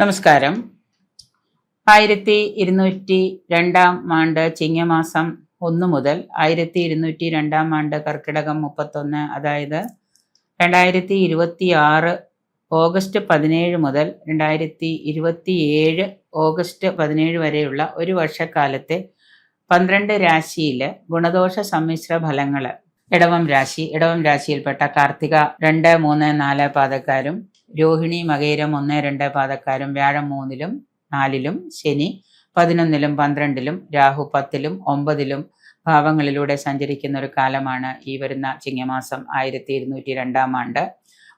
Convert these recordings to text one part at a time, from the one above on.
നമസ്കാരം. 1202 ചിങ്ങമാസം 1 മുതൽ 1202 കർക്കിടകം 31, അതായത് 2026 ഓഗസ്റ്റ് 17 മുതൽ 2027 ഓഗസ്റ്റ് 17 വരെയുള്ള ഒരു വർഷക്കാലത്തെ 12 രാശിയിലെ ഗുണദോഷ സമ്മിശ്ര ഫലങ്ങൾ. ഇടവം രാശിയിൽപ്പെട്ട കാർത്തിക 2, 3, 4 പാദക്കാരും, രോഹിണി, മകയിരം 1, 2 പാദക്കാരും, വ്യാഴം 3-ലും 4-ലും, ശനി 11-ലും 12-ലും, രാഹു 10-ലും 9-ലും ഭാവങ്ങളിലൂടെ സഞ്ചരിക്കുന്ന ഒരു കാലമാണ് ഈ വരുന്ന ചിങ്ങമാസം 1202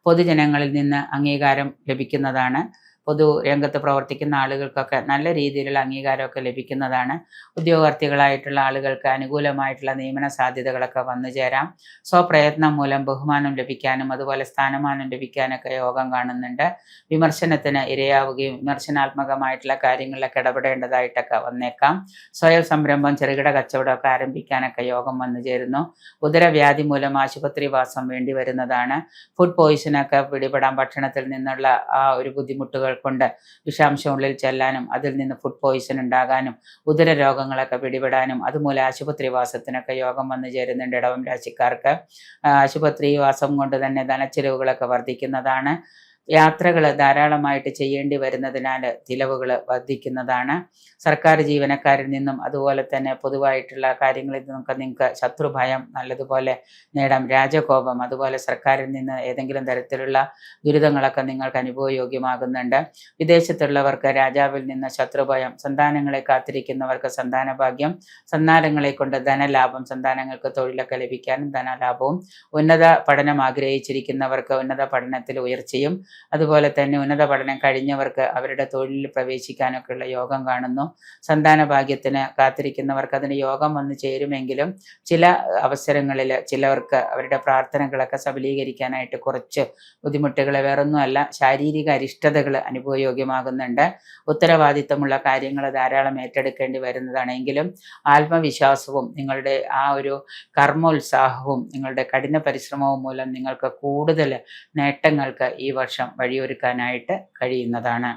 പൊതുജനങ്ങളിൽ നിന്ന് അംഗീകാരം ലഭിക്കുന്നതാണ്. പൊതുരംഗത്ത് പ്രവർത്തിക്കുന്ന ആളുകൾക്കൊക്കെ നല്ല രീതിയിലുള്ള അംഗീകാരമൊക്കെ ലഭിക്കുന്നതാണ്. ഉദ്യോഗാർത്ഥികളായിട്ടുള്ള ആളുകൾക്ക് അനുകൂലമായിട്ടുള്ള നിയമന സാധ്യതകളൊക്കെ വന്നു ചേരാം. സ്വപ്രയത്നം മൂലം ബഹുമാനം ലഭിക്കാനും അതുപോലെ സ്ഥാനമാനം ലഭിക്കാനൊക്കെ യോഗം കാണുന്നുണ്ട്. വിമർശനത്തിന് ഇരയാവുകയും വിമർശനാത്മകമായിട്ടുള്ള കാര്യങ്ങളിലൊക്കെ ഇടപെടേണ്ടതായിട്ടൊക്കെ വന്നേക്കാം. സ്വയം സംരംഭം, ചെറുകിട കച്ചവടമൊക്കെ ആരംഭിക്കാനൊക്കെ യോഗം വന്നു ചേരുന്നു. ഉദരവ്യാധി മൂലം ആശുപത്രിവാസം വേണ്ടി വരുന്നതാണ്. ഫുഡ് പോയിസനൊക്കെ പിടിപെടാൻ, ഭക്ഷണത്തിൽ നിന്നുള്ള ആ ഒരു ബുദ്ധിമുട്ടുകൾ കൊണ്ട് വിഷാംശം ഉള്ളിൽ ചെല്ലാനും അതിൽ നിന്ന് ഫുഡ് പോയിസൺ ഉണ്ടാകാനും ഉദര രോഗങ്ങളൊക്കെ പിടിപെടാനും അതുമൂലം ആശുപത്രിവാസത്തിനൊക്കെ യോഗം വന്നു ചേരുന്നുണ്ട്. ഇടവം രാശിക്കാർക്ക് ആശുപത്രിവാസം കൊണ്ട് തന്നെ ധനച്ചിലവുകളൊക്കെ വർദ്ധിക്കുന്നതാണ്. യാത്രകൾ ധാരാളമായിട്ട് ചെയ്യേണ്ടി വരുന്നതിനാൽ ചിലവുകൾ വർദ്ധിക്കുന്നതാണ്. സർക്കാർ ജീവനക്കാരിൽ നിന്നും അതുപോലെ തന്നെ പൊതുവായിട്ടുള്ള കാര്യങ്ങളിൽ നിന്നൊക്കെ നിങ്ങൾക്ക് ശത്രുഭയം നല്ലതുപോലെ നേടാം. രാജകോപം, അതുപോലെ സർക്കാരിൽ നിന്ന് ഏതെങ്കിലും തരത്തിലുള്ള ദുരിതങ്ങളൊക്കെ നിങ്ങൾക്ക് അനുഭവയോഗ്യമാകുന്നുണ്ട്. വിദേശത്തുള്ളവർക്ക് രാജാവിൽ നിന്ന് ശത്രുഭയം, സന്താനങ്ങളെ കാത്തിരിക്കുന്നവർക്ക് സന്താന ഭാഗ്യം, സന്താനങ്ങളെ കൊണ്ട് ധനലാഭം, സന്താനങ്ങൾക്ക് തൊഴിലൊക്കെ ലഭിക്കാനും ധനലാഭവും, ഉന്നത പഠനം ആഗ്രഹിച്ചിരിക്കുന്നവർക്ക് ഉന്നത പഠനത്തിൽ ഉയർച്ചയും, അതുപോലെ തന്നെ ഉന്നത പഠനം കഴിഞ്ഞവർക്ക് അവരുടെ തൊഴിലിൽ പ്രവേശിക്കാനൊക്കെയുള്ള യോഗം കാണുന്നു. സന്താന ഭാഗ്യത്തിന് കാത്തിരിക്കുന്നവർക്ക് അതിന് യോഗം വന്നു ചേരുമെങ്കിലും ചില അവസരങ്ങളിൽ ചിലവർക്ക് അവരുടെ പ്രാർത്ഥനകളൊക്കെ സബലീകരിക്കാനായിട്ട് കുറച്ച് ബുദ്ധിമുട്ടുകൾ, വേറൊന്നുമല്ല, ശാരീരിക അരിഷ്ടതകൾ അനുഭവയോഗ്യമാകുന്നുണ്ട്. ഉത്തരവാദിത്തമുള്ള കാര്യങ്ങൾ ധാരാളം ഏറ്റെടുക്കേണ്ടി വരുന്നതാണെങ്കിലും ആത്മവിശ്വാസവും നിങ്ങളുടെ ആ ഒരു കർമ്മോത്സാഹവും നിങ്ങളുടെ കഠിന പരിശ്രമവും മൂലം നിങ്ങൾക്ക് കൂടുതൽ നേട്ടങ്ങൾക്ക് ഈ വർഷം വഴിയൊരുക്കാനായിട്ട് കഴിയുന്നതാണ്.